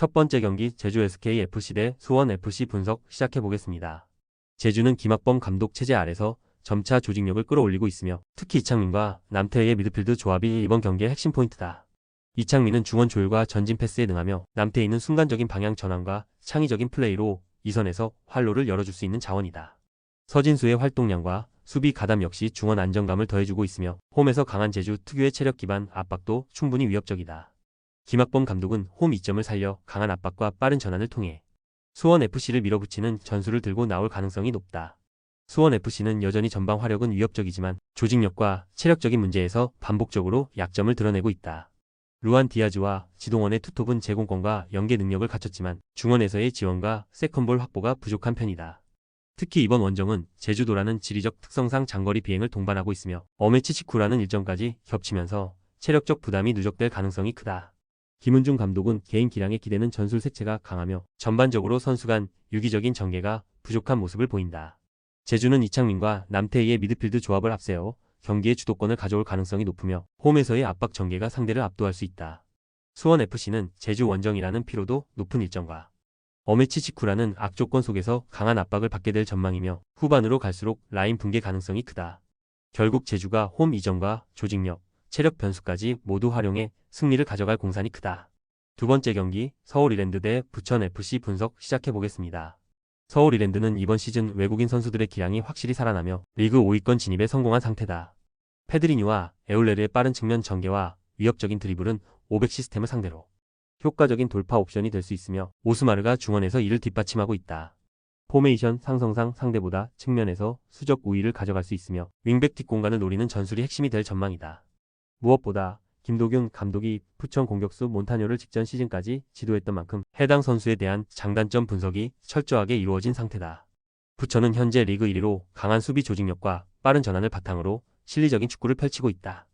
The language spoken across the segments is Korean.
첫 번째 경기 제주 SKFC 대 수원FC 분석 시작해보겠습니다. 제주는 김학범 감독 체제 아래서 점차 조직력을 끌어올리고 있으며 특히 이창민과 남태희의 미드필드 조합이 이번 경기의 핵심 포인트다. 이창민은 중원 조율과 전진 패스에 능하며 남태희는 순간적인 방향 전환과 창의적인 플레이로 이선에서 활로를 열어줄 수 있는 자원이다. 서진수의 활동량과 수비 가담 역시 중원 안정감을 더해주고 있으며 홈에서 강한 제주 특유의 체력 기반 압박도 충분히 위협적이다. 김학범 감독은 홈 이점을 살려 강한 압박과 빠른 전환을 통해 수원FC를 밀어붙이는 전술을 들고 나올 가능성이 높다. 수원FC는 여전히 전방 화력은 위협적이지만 조직력과 체력적인 문제에서 반복적으로 약점을 드러내고 있다. 루안 디아즈와 지동원의 투톱은 제공권과 연계 능력을 갖췄지만 중원에서의 지원과 세컨볼 확보가 부족한 편이다. 특히 이번 원정은 제주도라는 지리적 특성상 장거리 비행을 동반하고 있으며 어메치치쿠라는 일정까지 겹치면서 체력적 부담이 누적될 가능성이 크다. 김은중 감독은 개인 기량에 기대는 전술 색채가 강하며 전반적으로 선수 간 유기적인 전개가 부족한 모습을 보인다. 제주는 이창민과 남태희의 미드필드 조합을 앞세워 경기의 주도권을 가져올 가능성이 높으며 홈에서의 압박 전개가 상대를 압도할 수 있다. 수원FC는 제주 원정이라는 피로도 높은 일정과 어메치치쿠라는 악조건 속에서 강한 압박을 받게 될 전망이며 후반으로 갈수록 라인 붕괴 가능성이 크다. 결국 제주가 홈 이점과 조직력, 체력 변수까지 모두 활용해 승리를 가져갈 공산이 크다. 두 번째 경기 서울 이랜드 대 부천FC 분석 시작해보겠습니다. 서울 이랜드는 이번 시즌 외국인 선수들의 기량이 확실히 살아나며 리그 5위권 진입에 성공한 상태다. 페드리뉴와 에울레르의 빠른 측면 전개와 위협적인 드리블은 500 시스템을 상대로 효과적인 돌파 옵션이 될 수 있으며 오스마르가 중원에서 이를 뒷받침하고 있다. 포메이션 상성상 상대보다 측면에서 수적 우위를 가져갈 수 있으며 윙백 뒷공간을 노리는 전술이 핵심이 될 전망이다. 무엇보다 김도균 감독이 부천 공격수 몬타뇨를 직전 시즌까지 지도했던 만큼 해당 선수에 대한 장단점 분석이 철저하게 이루어진 상태다. 부천은 현재 리그 1위로 강한 수비 조직력과 빠른 전환을 바탕으로 실리적인 축구를 펼치고 있다.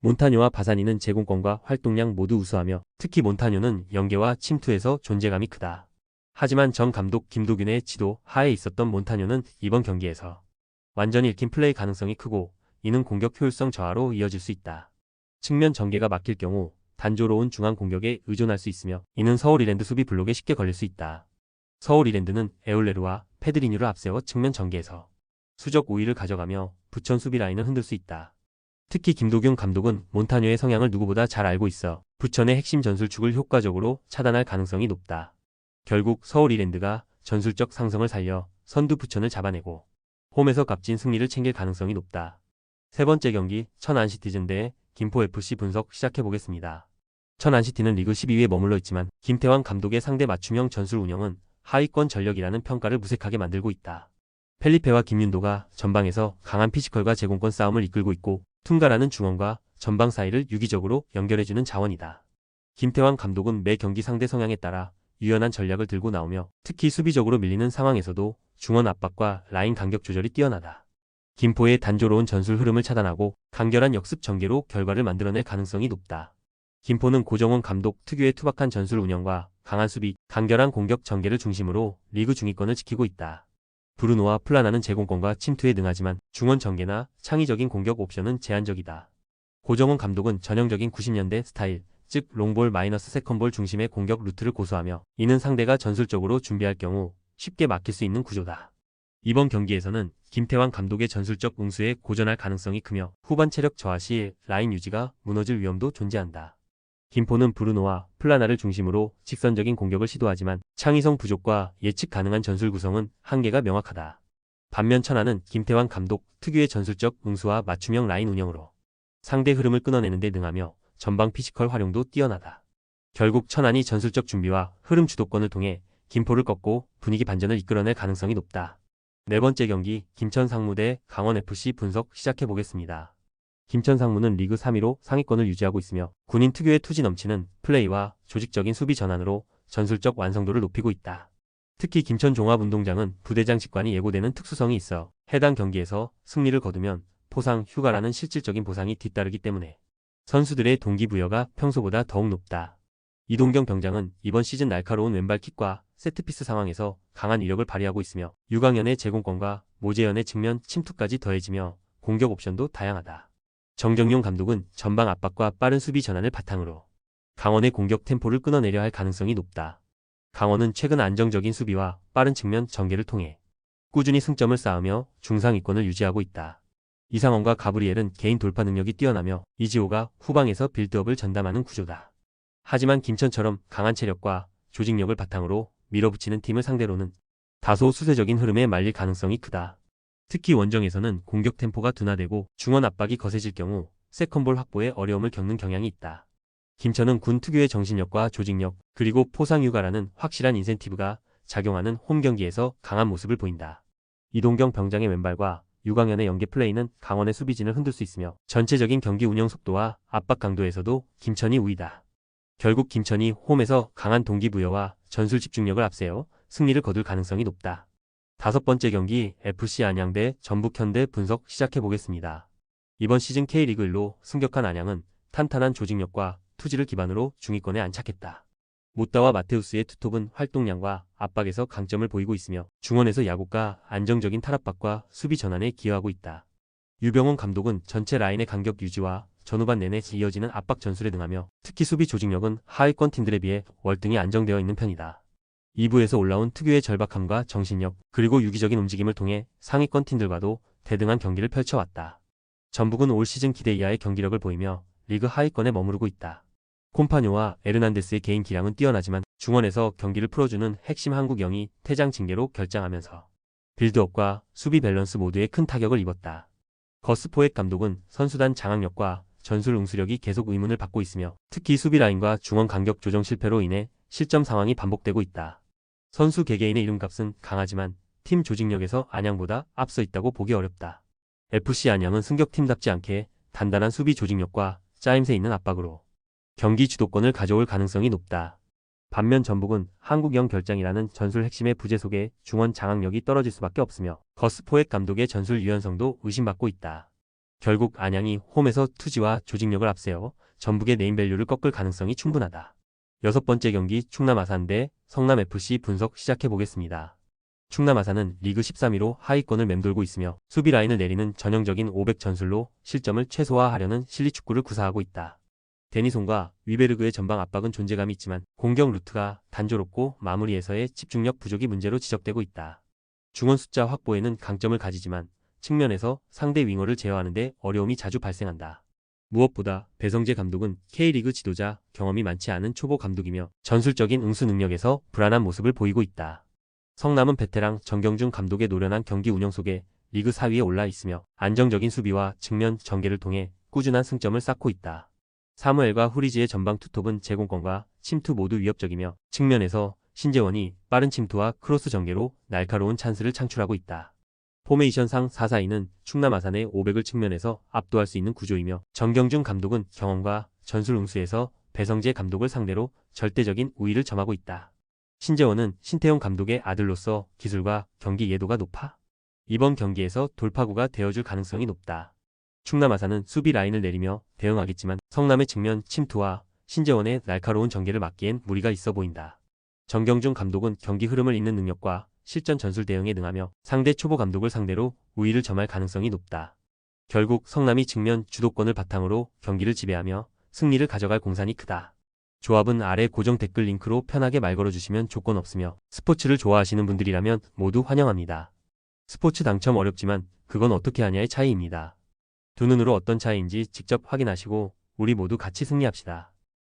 몬타뇨와 바사니는 제공권과 활동량 모두 우수하며 특히 몬타뇨는 연계와 침투에서 존재감이 크다. 하지만 전 감독 김도균의 지도 하에 있었던 몬타뇨는 이번 경기에서 완전히 읽힌 플레이 가능성이 크고 이는 공격 효율성 저하로 이어질 수 있다. 측면 전개가 막힐 경우 단조로운 중앙 공격에 의존할 수 있으며 이는 서울 이랜드 수비 블록에 쉽게 걸릴 수 있다. 서울 이랜드는 에울레르와 페드리뉴를 앞세워 측면 전개에서 수적 우위를 가져가며 부천 수비 라인을 흔들 수 있다. 특히 김도균 감독은 몬타뇨의 성향을 누구보다 잘 알고 있어 부천의 핵심 전술축을 효과적으로 차단할 가능성이 높다. 결국 서울 이랜드가 전술적 상성을 살려 선두 부천을 잡아내고 홈에서 값진 승리를 챙길 가능성이 높다. 세 번째 경기 천안시티즌 대 김포FC 분석 시작해보겠습니다. 천안시티는 리그 12위에 머물러 있지만 김태환 감독의 상대 맞춤형 전술 운영은 하위권 전력이라는 평가를 무색하게 만들고 있다. 펠리페와 김윤도가 전방에서 강한 피지컬과 제공권 싸움을 이끌고 있고 퉁가라는 중원과 전방 사이를 유기적으로 연결해주는 자원이다. 김태환 감독은 매 경기 상대 성향에 따라 유연한 전략을 들고 나오며 특히 수비적으로 밀리는 상황에서도 중원 압박과 라인 간격 조절이 뛰어나다. 김포의 단조로운 전술 흐름을 차단하고 간결한 역습 전개로 결과를 만들어낼 가능성이 높다. 김포는 고정원 감독 특유의 투박한 전술 운영과 강한 수비, 간결한 공격 전개를 중심으로 리그 중위권을 지키고 있다. 브루노와 플라나는 제공권과 침투에 능하지만 중원 전개나 창의적인 공격 옵션은 제한적이다. 고정원 감독은 전형적인 90년대 스타일, 즉 롱볼 마이너스 세컨볼 중심의 공격 루트를 고수하며 이는 상대가 전술적으로 준비할 경우 쉽게 막힐 수 있는 구조다. 이번 경기에서는 김태환 감독의 전술적 응수에 고전할 가능성이 크며 후반 체력 저하 시 라인 유지가 무너질 위험도 존재한다. 김포는 브루노와 플라나를 중심으로 직선적인 공격을 시도하지만 창의성 부족과 예측 가능한 전술 구성은 한계가 명확하다. 반면 천안은 김태환 감독 특유의 전술적 응수와 맞춤형 라인 운영으로 상대 흐름을 끊어내는 데 능하며 전방 피지컬 활용도 뛰어나다. 결국 천안이 전술적 준비와 흐름 주도권을 통해 김포를 꺾고 분위기 반전을 이끌어낼 가능성이 높다. 네 번째 경기 김천 상무 대 강원FC 분석 시작해보겠습니다. 김천 상무는 리그 3위로 상위권을 유지하고 있으며 군인 특유의 투지 넘치는 플레이와 조직적인 수비 전환으로 전술적 완성도를 높이고 있다. 특히 김천 종합운동장은 부대장 직관이 예고되는 특수성이 있어 해당 경기에서 승리를 거두면 포상 휴가라는 실질적인 보상이 뒤따르기 때문에 선수들의 동기부여가 평소보다 더욱 높다. 이동경 병장은 이번 시즌 날카로운 왼발 킥과 세트피스 상황에서 강한 위력을 발휘하고 있으며 유강현의 제공권과 모재현의 측면 침투까지 더해지며 공격 옵션도 다양하다. 정정용 감독은 전방 압박과 빠른 수비 전환을 바탕으로 강원의 공격 템포를 끊어내려 할 가능성이 높다. 강원은 최근 안정적인 수비와 빠른 측면 전개를 통해 꾸준히 승점을 쌓으며 중상위권을 유지하고 있다. 이상원과 가브리엘은 개인 돌파 능력이 뛰어나며 이지호가 후방에서 빌드업을 전담하는 구조다. 하지만 김천처럼 강한 체력과 조직력을 바탕으로 밀어붙이는 팀을 상대로는 다소 수세적인 흐름에 말릴 가능성이 크다. 특히 원정에서는 공격 템포가 둔화되고 중원 압박이 거세질 경우 세컨볼 확보에 어려움을 겪는 경향이 있다. 김천은 군 특유의 정신력과 조직력, 그리고 포상 휴가라는 확실한 인센티브가 작용하는 홈 경기에서 강한 모습을 보인다. 이동경 병장의 왼발과 유광현의 연계 플레이는 강원의 수비진을 흔들 수 있으며 전체적인 경기 운영 속도와 압박 강도에서도 김천이 우위다. 결국 김천이 홈에서 강한 동기부여와 전술 집중력을 앞세워 승리를 거둘 가능성이 높다. 5번째 경기 FC 안양 대 전북현대 분석 시작해보겠습니다. 이번 시즌 K리그 1로 승격한 안양은 탄탄한 조직력과 투지를 기반으로 중위권에 안착했다. 모따와 마테우스의 투톱은 활동량과 압박에서 강점을 보이고 있으며 중원에서 야구가 안정적인 탈압박과 수비 전환에 기여하고 있다. 유병원 감독은 전체 라인의 간격 유지와 전후반 내내 이어지는 압박 전술에 능하며 특히 수비 조직력은 하위권 팀들에 비해 월등히 안정되어 있는 편이다. 2부에서 올라온 특유의 절박함과 정신력, 그리고 유기적인 움직임을 통해 상위권 팀들과도 대등한 경기를 펼쳐왔다. 전북은 올 시즌 기대 이하의 경기력을 보이며 리그 하위권에 머무르고 있다. 콤파뇨와 에르난데스의 개인 기량은 뛰어나지만 중원에서 경기를 풀어주는 핵심 한국영이 퇴장 징계로 결장하면서 빌드업과 수비 밸런스 모두에 큰 타격을 입었다. 거스 포획 감독은 선수단 장악력과 전술 응수력이 계속 의문을 받고 있으며 특히 수비 라인과 중원 간격 조정 실패로 인해 실점 상황이 반복되고 있다. 선수 개개인의 이름값은 강하지만 팀 조직력에서 안양보다 앞서 있다고 보기 어렵다. FC 안양은 승격팀답지 않게 단단한 수비 조직력과 짜임새 있는 압박으로 경기 주도권을 가져올 가능성이 높다. 반면 전북은 한국영 결장이라는 전술 핵심의 부재 속에 중원 장악력이 떨어질 수밖에 없으며 거스 포획 감독의 전술 유연성도 의심받고 있다. 결국 안양이 홈에서 투지와 조직력을 앞세워 전북의 네임밸류를 꺾을 가능성이 충분하다. 6번째 경기 충남 아산 대 성남FC 분석 시작해보겠습니다. 충남 아산은 리그 13위로 하위권을 맴돌고 있으며 수비 라인을 내리는 전형적인 500 전술로 실점을 최소화하려는 실리축구를 구사하고 있다. 데니손과 위베르그의 전방 압박은 존재감이 있지만 공격 루트가 단조롭고 마무리에서의 집중력 부족이 문제로 지적되고 있다. 중원 숫자 확보에는 강점을 가지지만 측면에서 상대 윙어를 제어하는 데 어려움이 자주 발생한다. 무엇보다 배성재 감독은 K리그 지도자 경험이 많지 않은 초보 감독이며 전술적인 응수 능력에서 불안한 모습을 보이고 있다. 성남은 베테랑 정경준 감독의 노련한 경기 운영 속에 리그 4위에 올라 있으며 안정적인 수비와 측면 전개를 통해 꾸준한 승점을 쌓고 있다. 사무엘과 후리지의 전방 투톱은 제공권과 침투 모두 위협적이며 측면에서 신재원이 빠른 침투와 크로스 전개로 날카로운 찬스를 창출하고 있다. 포메이션상 4-4-2는 충남 아산의 500을 측면에서 압도할 수 있는 구조이며 정경준 감독은 경험과 전술 응수에서 배성재 감독을 상대로 절대적인 우위를 점하고 있다. 신재원은 신태용 감독의 아들로서 기술과 경기 이해도가 높아 이번 경기에서 돌파구가 되어줄 가능성이 높다. 충남 아산은 수비 라인을 내리며 대응하겠지만 성남의 측면 침투와 신재원의 날카로운 전개를 막기엔 무리가 있어 보인다. 정경준 감독은 경기 흐름을 잇는 능력과 실전 전술 대응에 능하며 상대 초보 감독을 상대로 우위를 점할 가능성이 높다. 결국 성남이 측면 주도권을 바탕으로 경기를 지배하며 승리를 가져갈 공산이 크다. 조합은 아래 고정 댓글 링크로 편하게 말 걸어주시면 조건 없으며 스포츠를 좋아하시는 분들이라면 모두 환영합니다. 스포츠 당첨 어렵지만 그건 어떻게 하냐의 차이입니다. 두 눈으로 어떤 차이인지 직접 확인하시고 우리 모두 같이 승리합시다.